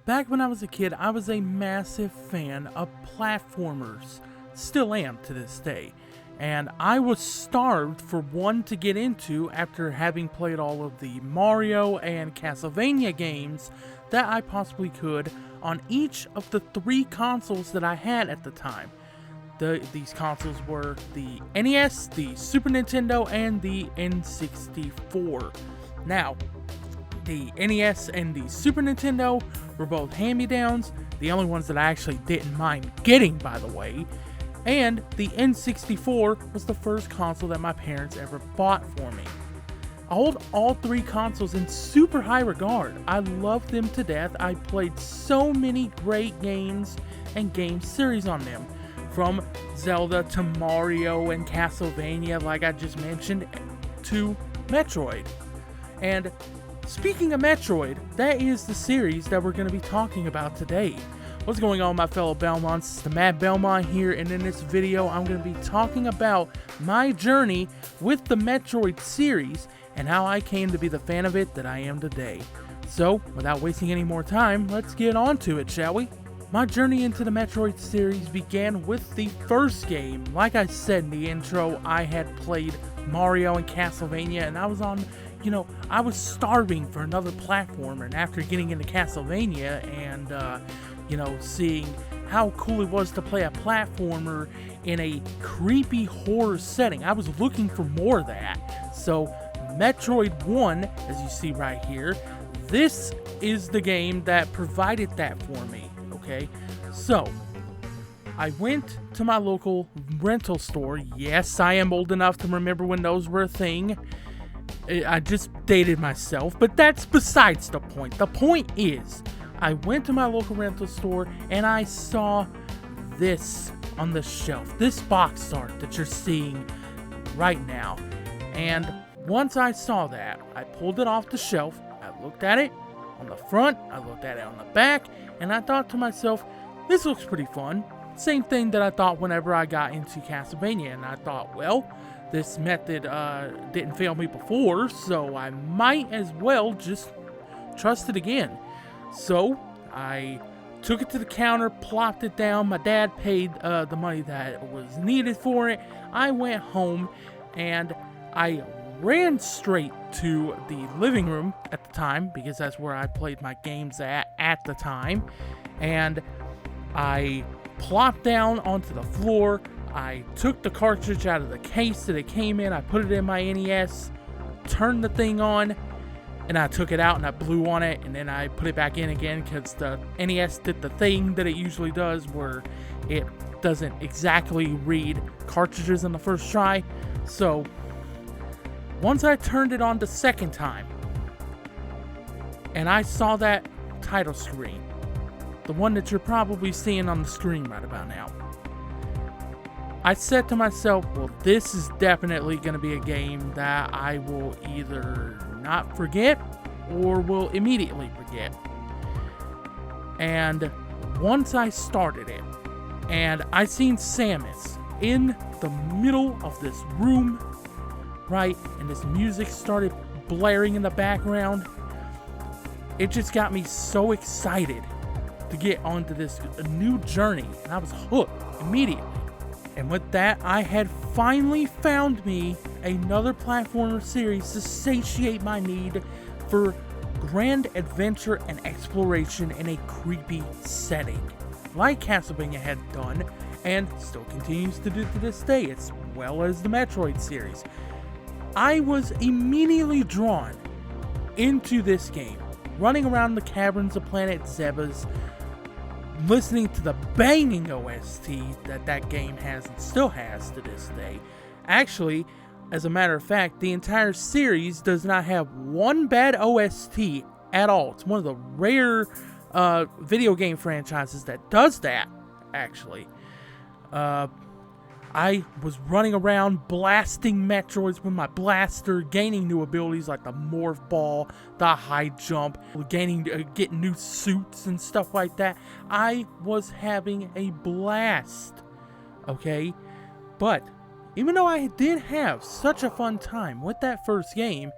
Back when I was a kid, I was a massive fan of platformers. Still am to this day. And I was starved for one to get into after having played all of the Mario and Castlevania games that I possibly could on each of the 3 consoles that I had at the time. These consoles were the NES, the Super Nintendo, and the N64. Now, the NES and the Super Nintendo were both hand-me-downs, the only ones that I actually didn't mind getting, by the way. And the N64 was the first console that my parents ever bought for me. I hold all 3 consoles in super high regard. I love them to death. I played so many great games and game series on them. From Zelda to Mario and Castlevania, like I just mentioned, to Metroid. And speaking of Metroid, that is the series that we're going to be talking about today. What's going on, my fellow Belmonts? It's the Mad Belmont here, and in this video I'm going to be talking about my journey with the Metroid series and how I came to be the fan of it that I am today. So, without wasting any more time, let's get on to it, shall we? My journey into the Metroid series began with the first game. Like I said in the intro, I had played Mario and Castlevania, and I was on, I was starving for another platformer, and after getting into Castlevania and, seeing how cool it was to play a platformer in a creepy horror setting, I was looking for more of that. So, Metroid 1, as you see right here, this is the game that provided that for me. Okay, so I went to my local rental store. Yes, I am old enough to remember when those were a thing. I just dated myself, but that's besides the point. The point is, I went to my local rental store and I saw this on the shelf, this box art that you're seeing right now. And once I saw that, I pulled it off the shelf, I looked at it on the front, I looked at it on the back, and I thought to myself, this looks pretty fun. Same thing that I thought whenever I got into Castlevania, and I thought, well, this method didn't fail me before, so I might as well just trust it again. So I took it to the counter, plopped it down. My dad paid the money that was needed for it. I went home and I ran straight to the living room at the time, because that's where I played my games at the time, and I plopped down onto the floor. I took the cartridge out of the case that it came in, I put it in my NES, turned the thing on, and I took it out and I blew on it, and then I put it back in again, because the NES did the thing that it usually does where it doesn't exactly read cartridges on the first try. So once I turned it on the second time, and I saw that title screen, the one that you're probably seeing on the screen right about now, I said to myself, well, this is definitely going to be a game that I will either not forget or will immediately forget. And once I started it, and I seen Samus in the middle of this room, right, and this music started blaring in the background, it just got me so excited to get onto this new journey, and I was hooked immediately. And with that, I had finally found me another platformer series to satiate my need for grand adventure and exploration in a creepy setting, like Castlevania had done, and still continues to do to this day, as well as the Metroid series. I was immediately drawn into this game, running around the caverns of Planet Zebas, listening to the banging OST that game has and still has to this day. Actually, as a matter of fact, the entire series does not have one bad OST at all. It's one of the rare video game franchises that does that, actually. I was running around blasting Metroids with my blaster, gaining new abilities like the Morph Ball, the High Jump, getting new suits and stuff like that. I was having a blast, okay? But even though I did have such a fun time with that first game,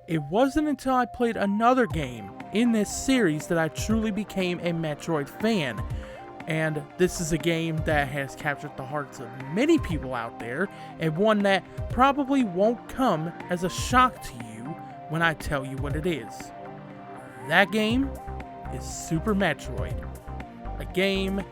it wasn't until I played another game in this series that I truly became a Metroid fan. And this is a game that has captured the hearts of many people out there, and one that probably won't come as a shock to you when I tell you what it is. That game is Super Metroid, a game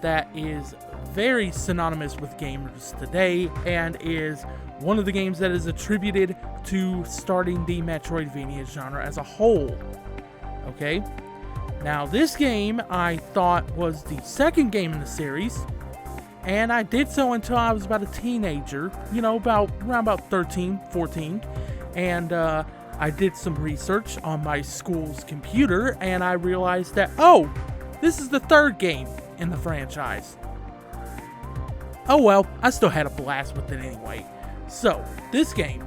that is very synonymous with gamers today, and is one of the games that is attributed to starting the Metroidvania genre as a whole. Okay? Now, this game I thought was the second game in the series, and I did so until I was about a teenager, around about 13, 14, and I did some research on my school's computer, and I realized that, oh, this is the third game in the franchise. Oh well, I still had a blast with it anyway. So, this game,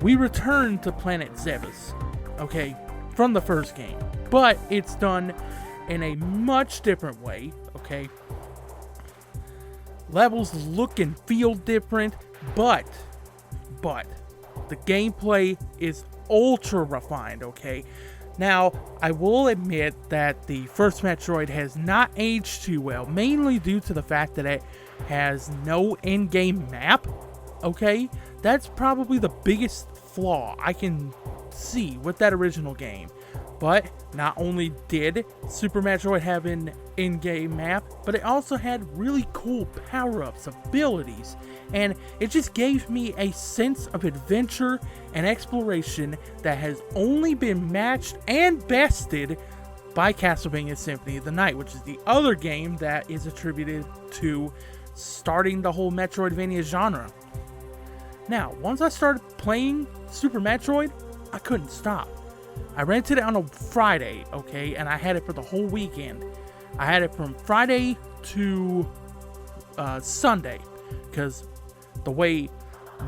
we return to Planet Zebes, okay, from the first game, but it's done in a much different way, okay? Levels look and feel different, but the gameplay is ultra refined, okay? Now, I will admit that the first Metroid has not aged too well, mainly due to the fact that it has no in-game map, okay? That's probably the biggest flaw I can see with that original game. But not only did Super Metroid have an in-game map, but it also had really cool power-ups, abilities, and it just gave me a sense of adventure and exploration that has only been matched and bested by Castlevania Symphony of the Night, which is the other game that is attributed to starting the whole Metroidvania genre. Now, once I started playing Super Metroid, I couldn't stop. I rented it on a Friday, okay, and I had it for the whole weekend. I had it from Friday to Sunday, because the way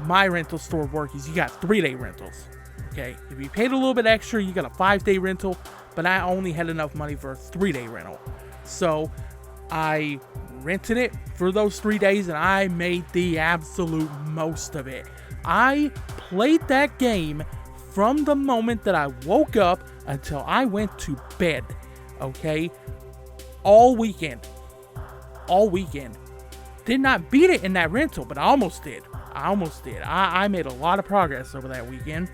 my rental store works is you got 3-day rentals, okay? If you paid a little bit extra, you got a 5-day rental, but I only had enough money for a 3-day rental. So I rented it for those 3 days, and I made the absolute most of it. I played that game from the moment that I woke up until I went to bed, okay? All weekend. Did not beat it in that rental, but I almost did. I made a lot of progress over that weekend.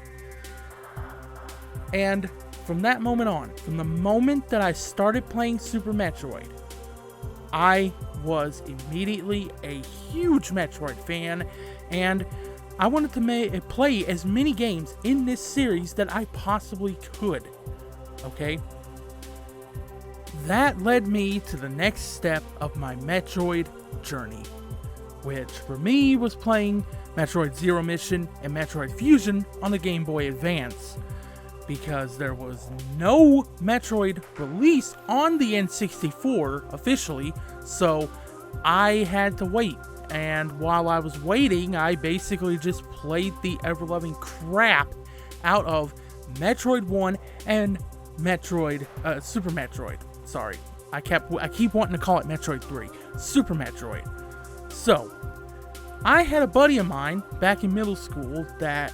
And from that moment on, from the moment that I started playing Super Metroid, I was immediately a huge Metroid fan, and I wanted to play as many games in this series that I possibly could, okay? That led me to the next step of my Metroid journey, which for me was playing Metroid Zero Mission and Metroid Fusion on the Game Boy Advance, because there was no Metroid released on the N64 officially, so I had to wait. And while I was waiting, I basically just played the ever-loving crap out of Metroid 1 and Super Metroid. Sorry, I keep wanting to call it Metroid 3. Super Metroid. So, I had a buddy of mine back in middle school that,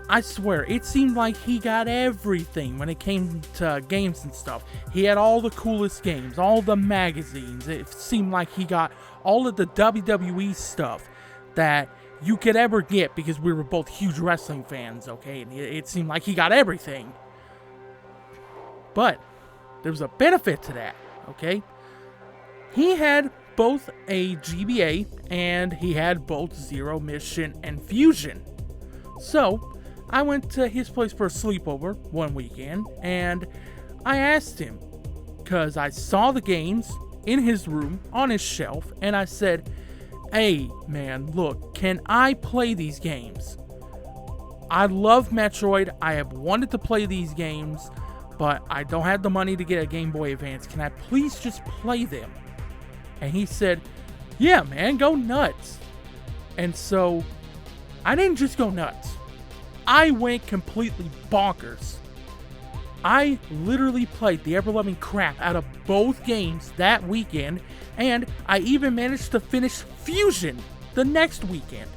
I swear, it seemed like he got everything when it came to games and stuff. He had all the coolest games, all the magazines. It seemed like he got all of the WWE stuff that you could ever get, because we were both huge wrestling fans, okay? And it seemed like he got everything. But there was a benefit to that, okay? He had both a GBA and he had both Zero Mission and Fusion. So I went to his place for a sleepover one weekend, and I asked him, because I saw the games in his room on his shelf, and I said, "Hey man, look, can I play these games? I love Metroid, I have wanted to play these games, but I don't have the money to get a Game Boy Advance. Can I please just play them?" And he said, "Yeah man, go nuts." And so, I didn't just go nuts. I went completely bonkers. I literally played the ever-loving crap out of both games that weekend, and I even managed to finish Fusion the next weekend.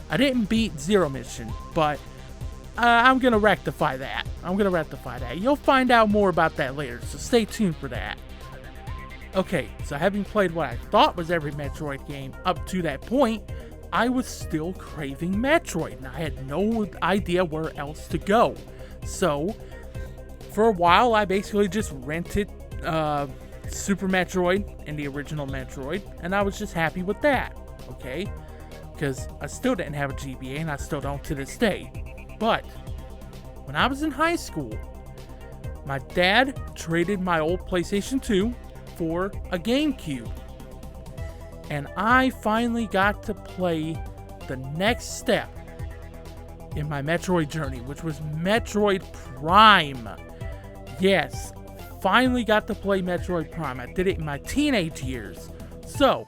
I didn't beat Zero Mission, but I'm going to rectify that. You'll find out more about that later, so stay tuned for that. Okay, so having played what I thought was every Metroid game up to that point, I was still craving Metroid, and I had no idea where else to go. So, for a while, I basically just rented Super Metroid and the original Metroid, and I was just happy with that, okay? Because I still didn't have a GBA, and I still don't to this day. But, when I was in high school, my dad traded my old PlayStation 2 for a GameCube. And I finally got to play the next step in my Metroid journey, which was Metroid Prime. Yes, finally got to play Metroid Prime. I did it in my teenage years. So,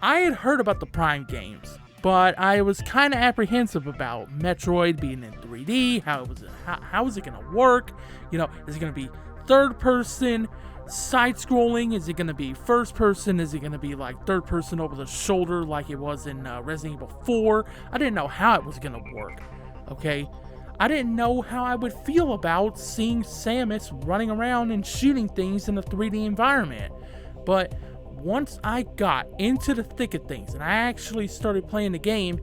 I had heard about the Prime games, but I was kind of apprehensive about Metroid being in 3D. How is it going to work? You know, is it going to be third person, side-scrolling? Is it going to be first-person? Is it going to be like third-person over the shoulder like it was in Resident Evil 4? I didn't know how it was going to work, okay? I didn't know how I would feel about seeing Samus running around and shooting things in a 3D environment. But once I got into the thick of things and I actually started playing the game,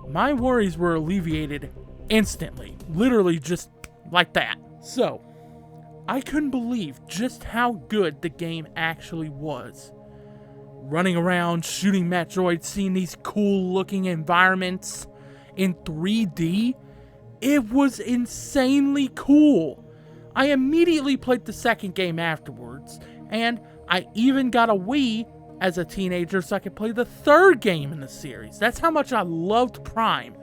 my worries were alleviated instantly. Literally just like that. So, I couldn't believe just how good the game actually was. Running around, shooting Metroid, seeing these cool looking environments in 3D, it was insanely cool. I immediately played the second game afterwards, and I even got a Wii as a teenager so I could play the third game in the series. That's how much I loved Prime.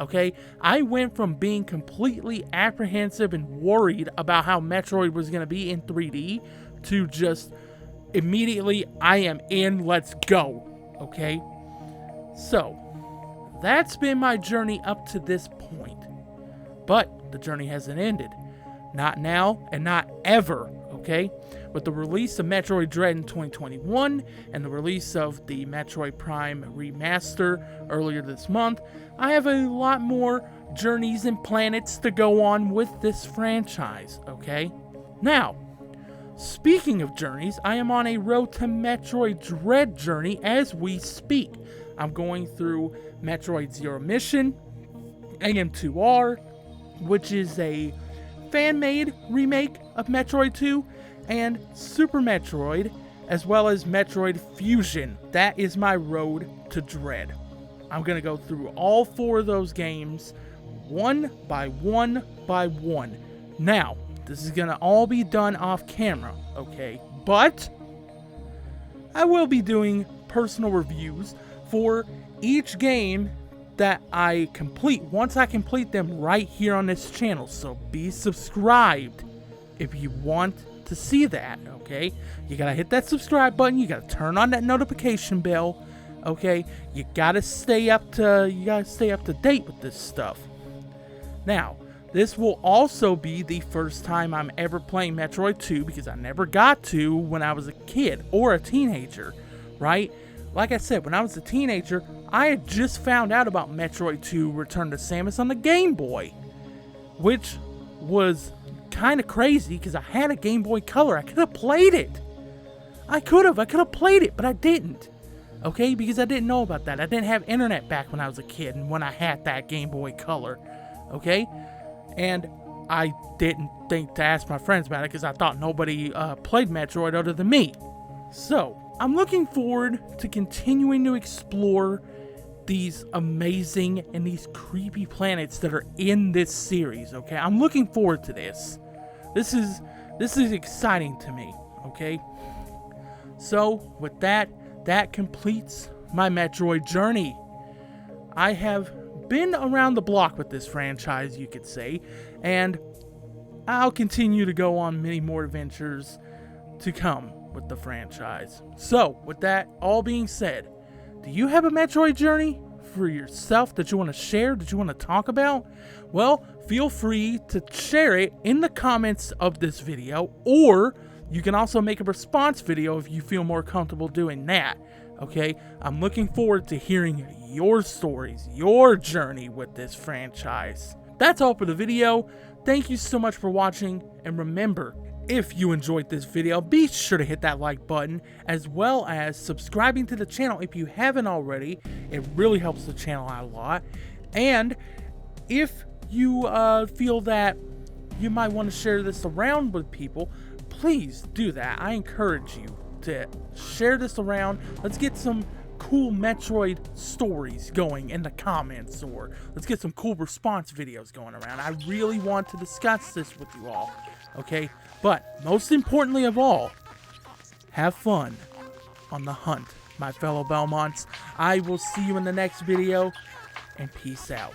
Okay, I went from being completely apprehensive and worried about how Metroid was going to be in 3D to just immediately, I am in, let's go. Okay, so that's been my journey up to this point. But the journey hasn't ended. Not now and not ever, okay? With the release of Metroid Dread in 2021 and the release of the Metroid Prime Remaster earlier this month, I have a lot more journeys and planets to go on with this franchise, okay? Now, speaking of journeys, I am on a Road to Metroid Dread journey as we speak. I'm going through Metroid Zero Mission, AM2R, which is a fan-made remake of Metroid 2, and Super Metroid, as well as Metroid Fusion. That is my road to Dread. I'm going to go through all 4 of those games, one by one by one. Now, this is going to all be done off camera, okay? But I will be doing personal reviews for each game that I complete once I complete them right here on this channel. So be subscribed if you want to see that, okay? You gotta hit that subscribe button, you gotta turn on that notification bell, okay? You gotta stay up to date with this stuff. Now, this will also be the first time I'm ever playing Metroid 2 because I never got to when I was a kid or a teenager, right? Like I said, when I was a teenager, I had just found out about Metroid 2 Return to Samus on the Game Boy, which was kind of crazy because I had a Game Boy Color. I could have played it. I could have played it, but I didn't. Okay, because I didn't know about that. I didn't have internet back when I was a kid and when I had that Game Boy Color. Okay, and I didn't think to ask my friends about it because I thought nobody played Metroid other than me. So, I'm looking forward to continuing to explore these amazing and these creepy planets that are in this series, okay? I'm looking forward to this. This is exciting to me, okay? So, with that completes my Metroid journey. I have been around the block with this franchise, you could say, and I'll continue to go on many more adventures to come with the franchise. So, with that all being said, do you have a Metroid journey for yourself that you want to share, that you want to talk about? Well, feel free to share it in the comments of this video, or you can also make a response video if you feel more comfortable doing that. Okay, I'm looking forward to hearing your stories, your journey with this franchise. that's all for the video. Thank you so much for watching, and remember, if you enjoyed this video, be sure to hit that like button, as well as subscribing to the channel if you haven't already. It really helps the channel out a lot. And if you feel that you might want to share this around with people, please do that. I encourage you to share this around. Let's get some cool Metroid stories going in the comments, or let's get some cool response videos going around. I really want to discuss this with you all, okay? But most importantly of all, have fun on the hunt, my fellow Belmonts. I will see you in the next video, and peace out.